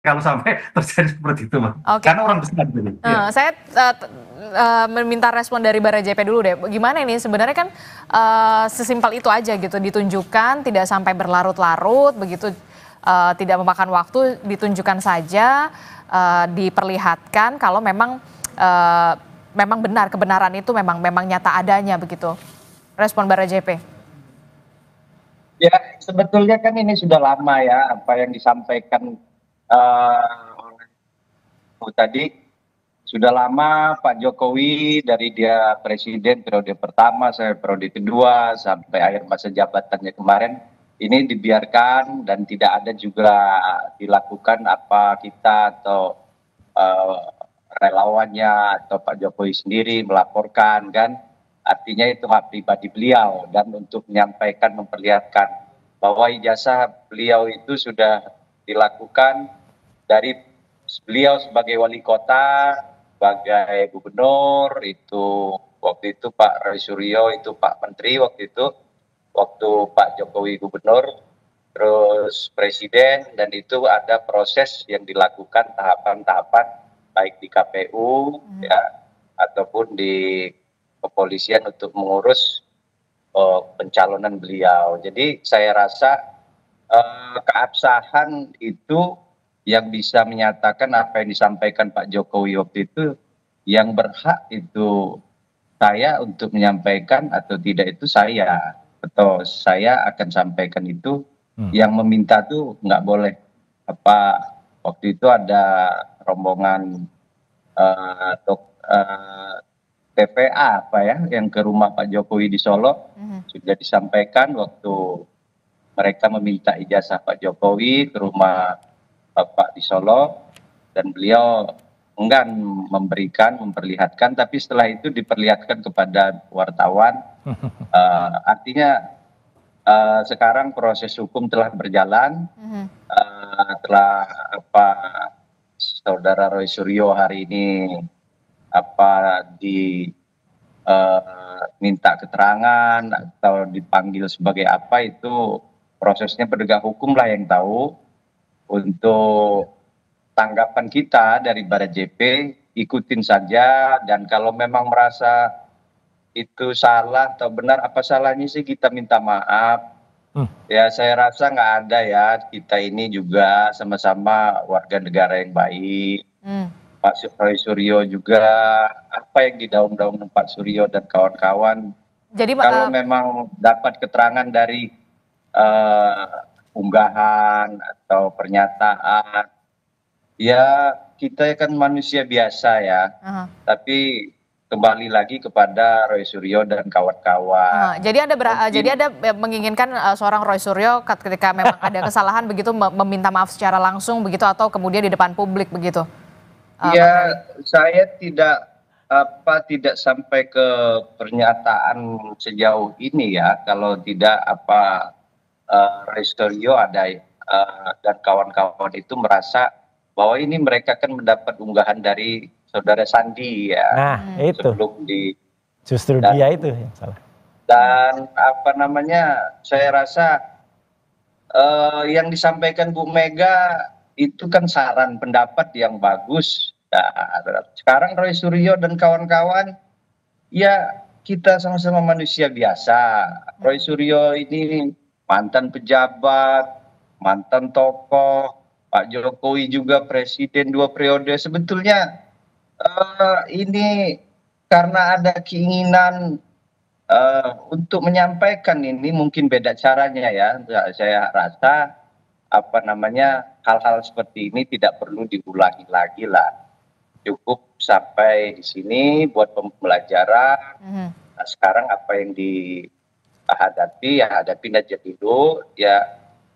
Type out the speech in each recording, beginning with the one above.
kalau sampai terjadi seperti itu, Bang. Oke. Karena orang besar jadi. Iya. Saya meminta respon dari Barajp dulu deh. Gimana ini sebenarnya kan sesimpel itu aja gitu, ditunjukkan tidak sampai berlarut-larut begitu, tidak memakan waktu, ditunjukkan saja, diperlihatkan kalau memang memang benar, kebenaran itu memang nyata adanya begitu. Respon Barajp. Ya, sebetulnya kan ini sudah lama ya apa yang disampaikan oleh Bu tadi. Sudah lama Pak Jokowi dari dia presiden periode pertama sampai periode kedua sampai akhir masa jabatannya kemarin ini dibiarkan dan tidak ada juga dilakukan apa kita atau relawannya atau Pak Jokowi sendiri melaporkan kan. Artinya itu hak pribadi beliau dan untuk menyampaikan memperlihatkan bahwa ijazah beliau itu sudah dilakukan dari beliau sebagai wali kota, sebagai gubernur, itu waktu itu Pak Roy Suryo, itu Pak Menteri waktu itu, waktu Pak Jokowi gubernur, terus presiden, dan itu ada proses yang dilakukan tahapan-tahapan baik di KPU ya ataupun di kepolisian untuk mengurus pencalonan beliau. Jadi saya rasa keabsahan itu yang bisa menyatakan apa yang disampaikan Pak Jokowi waktu itu, yang berhak itu saya untuk menyampaikan atau tidak itu saya, atau saya akan sampaikan itu, yang meminta tuh nggak boleh. Apa waktu itu ada rombongan TPA apa ya yang ke rumah Pak Jokowi di Solo, sudah disampaikan waktu mereka meminta ijazah Pak Jokowi ke rumah Bapak di Solo, dan beliau enggan memberikan, memperlihatkan, tapi setelah itu diperlihatkan kepada wartawan. Artinya sekarang proses hukum telah berjalan, telah apa saudara Roy Suryo hari ini apa minta keterangan atau dipanggil sebagai apa, itu prosesnya penegak hukum lah yang tahu. Untuk tanggapan kita dari Barajp, ikutin saja, dan kalau memang merasa itu salah atau benar, apa salahnya sih kita minta maaf. Ya saya rasa nggak ada ya, kita ini juga sama-sama warga negara yang baik. Pak Roy Suryo juga, apa yang didaung-daung Pak Suryo dan kawan-kawan, Jadi kalau memang dapat keterangan dari unggahan atau pernyataan, ya kita kan manusia biasa ya, tapi kembali lagi kepada Roy Suryo dan kawan-kawan. jadi ada menginginkan seorang Roy Suryo ketika memang ada kesalahan begitu meminta maaf secara langsung begitu, atau kemudian di depan publik begitu. Ya, saya tidak sampai ke pernyataan sejauh ini ya, kalau tidak Roy Suryo ada dan kawan-kawan itu merasa bahwa ini mereka kan mendapat unggahan dari saudara Sandi ya. Nah, itu sebelum justru dia itu yang salah. Dan apa namanya, saya rasa yang disampaikan Bu Mega itu kan saran pendapat yang bagus. Nah, sekarang Roy Suryo dan kawan-kawan, ya kita sama-sama manusia biasa. Roy Suryo ini mantan pejabat, mantan tokoh, Pak Jokowi juga presiden 2 periode. Sebetulnya ini karena ada keinginan untuk menyampaikan ini, mungkin beda caranya ya. Saya rasa hal-hal seperti ini tidak perlu diulangi lagi lah. Cukup sampai di sini buat pembelajaran. Nah, sekarang apa yang dihadapi ya hadapin aja dulu ya.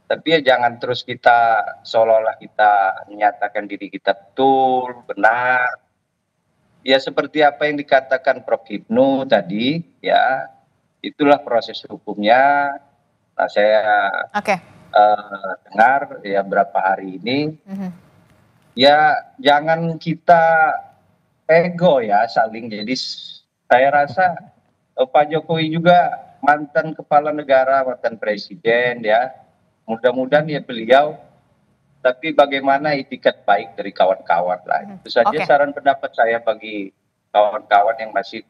Tapi ya jangan terus kita seolah-olah kita menyatakan diri kita betul, benar. Ya seperti apa yang dikatakan Prof. Hipnu tadi ya, itulah proses hukumnya. Nah, saya dengar ya berapa hari ini, ya jangan kita ego ya saling. Jadi saya rasa Pak Jokowi juga mantan kepala negara, mantan presiden ya. Mudah-mudahan ya beliau tapi bagaimana itikat baik dari kawan-kawan lah. Itu saja Oke. saran pendapat saya bagi kawan-kawan yang masih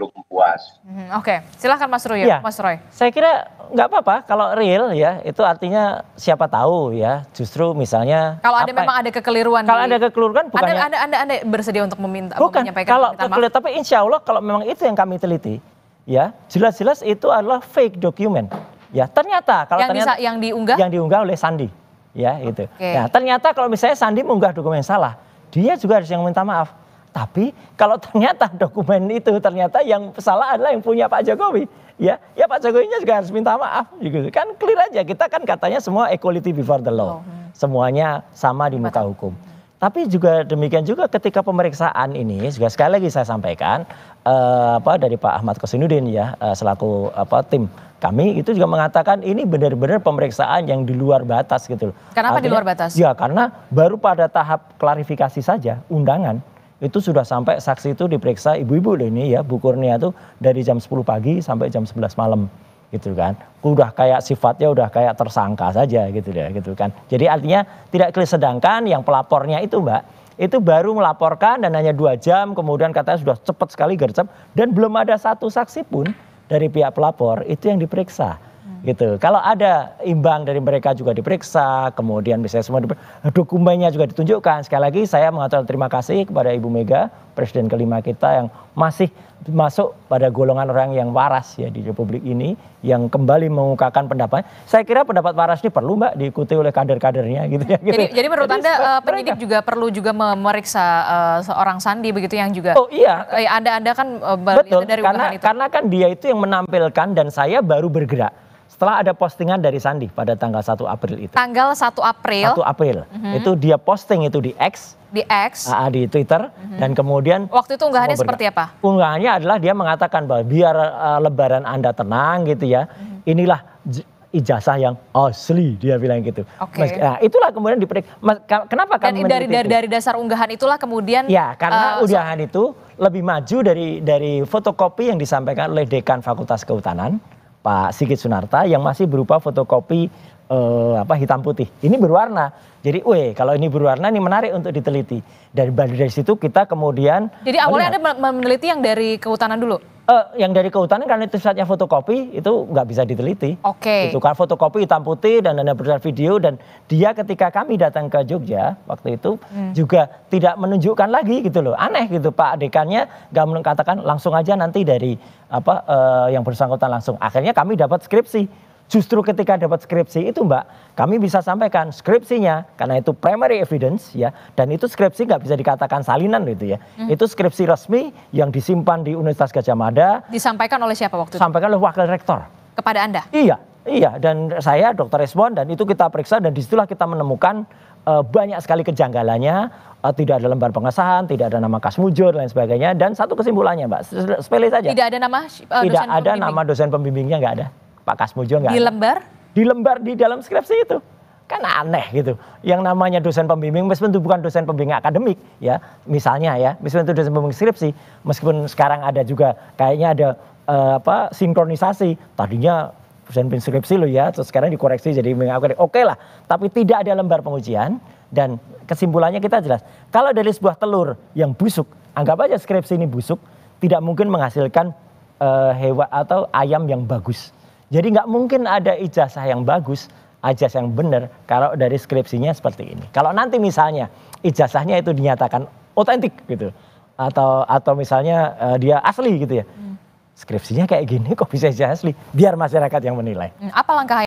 belum puas. Oke, silahkan Mas Roy. Iya. Mas Roy. Saya kira nggak apa-apa kalau real ya, itu artinya siapa tahu ya, justru misalnya. Kalau ada memang ada kekeliruan. Kalau ada kekeliruan bukannya. Anda bersedia untuk meminta, Bukan, menyampaikan kalau permintaan maaf? kekeliruan, tapi insya Allah kalau memang itu yang kami teliti, ya jelas-jelas itu adalah fake document. Ya ternyata kalau yang diunggah? Yang diunggah oleh Sandi, ya itu. Oke. Nah ternyata kalau misalnya Sandi mengunggah dokumen yang salah, dia juga harus yang minta maaf. Tapi kalau ternyata dokumen itu ternyata yang salah adalah yang punya Pak Jokowi, ya Pak Jokowinya juga harus minta maaf, gitu. Kan clear aja, kita kan katanya semua equality before the law, semuanya sama di muka hukum. Tapi juga demikian juga ketika pemeriksaan ini, juga sekali lagi saya sampaikan, dari Pak Ahmad Kosinudin ya, selaku tim kami itu juga mengatakan ini benar-benar pemeriksaan yang di luar batas gitu loh. Kenapa di luar batas? Ya karena baru pada tahap klarifikasi saja, undangan. Itu sudah sampai saksi itu diperiksa ibu-ibu loh ini ya, Bu Kurnia tuh dari jam 10 pagi sampai jam 11 malam gitu kan. Udah kayak sifatnya udah kayak tersangka saja gitu ya gitu kan. Jadi artinya tidak clear, sedangkan yang pelapornya itu Mbak, itu baru melaporkan dan hanya 2 jam kemudian katanya sudah cepat sekali gercep dan belum ada satu saksi pun dari pihak pelapor itu yang diperiksa. Gitu. Kalau ada imbang dari mereka juga diperiksa, kemudian misalnya semua dokumennya juga ditunjukkan. Sekali lagi saya mengatakan terima kasih kepada Ibu Mega, Presiden kelima kita yang masih masuk pada golongan orang yang waras ya di Republik ini, yang kembali mengungkapkan pendapat. Saya kira pendapat waras ini perlu Mbak diikuti oleh kader-kadernya gitu ya. Gitu. Jadi menurut Anda penyidik juga perlu juga memeriksa seorang Sandi begitu yang juga. Oh iya. Anda kan Betul, dari unggahan itu. karena kan dia itu yang menampilkan dan saya baru bergerak setelah ada postingan dari Sandi pada tanggal 1 April itu. Tanggal 1 April. 1 April. Itu dia posting itu di X. Di X. Di Twitter. Dan kemudian. Waktu itu unggahannya seperti apa? Unggahannya adalah dia mengatakan bahwa biar lebaran Anda tenang gitu ya. Inilah ijazah yang asli, dia bilang gitu. Oke. Nah, itulah kemudian diperiksa. Kenapa kami meneliti itu? Dari dasar unggahan itulah kemudian. Ya, karena unggahan itu lebih maju dari fotokopi yang disampaikan oleh Dekan Fakultas Kehutanan, Pak Sigit Sunarta, yang masih berupa fotokopi hitam putih. Ini berwarna. Jadi, kalau ini berwarna ini menarik untuk diteliti. Dari situ kita kemudian. Jadi awalnya Anda meneliti yang dari kehutanan dulu? Yang dari kehutanan karena itu saatnya fotokopi itu nggak bisa diteliti. Oke. Itu kan fotokopi hitam putih dan ada beredar video, dan dia ketika kami datang ke Jogja waktu itu juga tidak menunjukkan lagi gitu loh. Aneh gitu, Pak dekannya nggak mengatakan langsung aja nanti dari yang bersangkutan langsung. Akhirnya kami dapat skripsi. Justru ketika dapat skripsi itu Mbak, kami bisa sampaikan skripsinya karena itu primary evidence ya, dan itu skripsi nggak bisa dikatakan salinan gitu ya. Itu skripsi resmi yang disimpan di Universitas Gadjah Mada. Disampaikan oleh siapa waktu itu? Sampaikan oleh wakil rektor. Kepada Anda? Iya, dan saya Dr. Resmond, dan itu kita periksa dan disitulah kita menemukan banyak sekali kejanggalannya, tidak ada lembar pengesahan, tidak ada nama Kasmujur dan lain sebagainya, dan satu kesimpulannya Mbak, sepele saja. Tidak ada nama tidak ada nama dosen pembimbingnya, nggak ada. Pak Kasmujur nggak ada. Di lembar? Di lembar di dalam skripsi itu. Kan aneh gitu. Yang namanya dosen pembimbing, meskipun itu bukan dosen pembimbing akademik ya, misalnya ya, meskipun itu dosen pembimbing skripsi, meskipun sekarang ada juga kayaknya ada sinkronisasi. Tadinya dosen pembimbing skripsi loh ya, terus sekarang dikoreksi jadi akademik. Oke lah, tapi tidak ada lembar pengujian, dan kesimpulannya kita jelas. Kalau dari sebuah telur yang busuk, anggap aja skripsi ini busuk, tidak mungkin menghasilkan hewan atau ayam yang bagus. Jadi nggak mungkin ada ijazah yang bagus, ijazah yang benar kalau dari skripsinya seperti ini. Kalau nanti misalnya ijazahnya itu dinyatakan otentik gitu, atau misalnya dia asli gitu ya, skripsinya kayak gini kok bisa ijazah asli, biar masyarakat yang menilai. Apa langkah